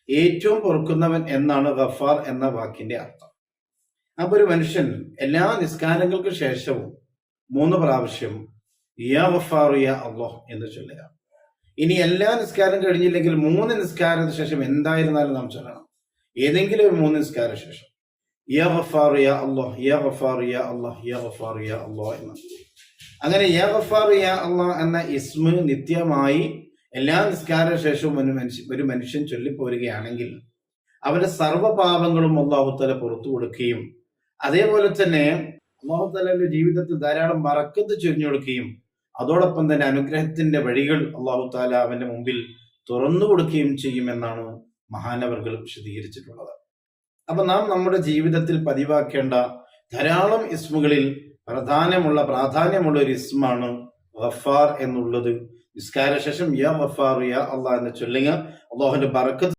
ഏറ്റവും പൊറുക്കുന്നവൻ എന്നാണ് ഗഫാർ എന്ന വാക്കിന്റെ അർത്ഥം. അപ്പൊ ഒരു മനുഷ്യൻ എല്ലാ നിസ്കാരങ്ങൾക്ക് ശേഷവും 3 പ്രാവശ്യം യാ ഗഫാർ യാ അല്ലാഹ് എന്ന് ചൊല്ലുക. ഇനി എല്ലാ നിസ്കാരം കഴിഞ്ഞില്ലെങ്കിൽ 3 നിസ്കാരത്തിന് ശേഷം എന്തായിരുന്നാലും നാം ചൊല്ലണം. ഏതെങ്കിലും ഒരു 3 നിസ്കാര ശേഷം യാ ഗഫാർ യാ അല്ലാഹ്, യാ ഗഫാർ യാ അല്ലാഹ്, യാ ഗഫാർ യാ അല്ലാഹ് എന്ന്. അങ്ങനെ യാ ഗഫാർ യാ അല്ലാഹ് എന്ന ഇസ്മ നിത്യമായി എല്ലാ നിസ്കാര ശേഷവും ഒരു മനുഷ്യൻ ചൊല്ലിപ്പോരുകയാണെങ്കിൽ അവന്റെ സർവ്വപാപങ്ങളും അല്ലാഹു തആല പുറത്തു കൊടുക്കുകയും അതേപോലെ തന്നെ അല്ലാഹു തആലയുടെ ജീവിതത്തിൽ ധാരാളം ബറക്കത്ത് ചൊരിഞ്ഞു കൊടുക്കുകയും അതോടൊപ്പം തന്നെ അനുഗ്രഹത്തിന്റെ വഴികൾ അല്ലാഹു തആല അവന്റെ മുമ്പിൽ തുറന്നു കൊടുക്കുകയും ചെയ്യുമെന്നാണ് മഹാനവർകൾ വിശദീകരിച്ചിട്ടുള്ളത്. അപ്പൊ നാം നമ്മുടെ ജീവിതത്തിൽ പതിവാക്കേണ്ട ധാരാളം ഇസ്മുകളിൽ പ്രാധാന്യമുള്ള ഒരു ഇസ്മാണ് ഗഫാർ എന്നുള്ളത്. നിസ്കാര ശേഷം യാ ഗഫാർ യാ അല്ലാഹ് എന്ന് ചൊല്ലുക. അല്ലാഹുവിന്റെ ബറക്കത്ത്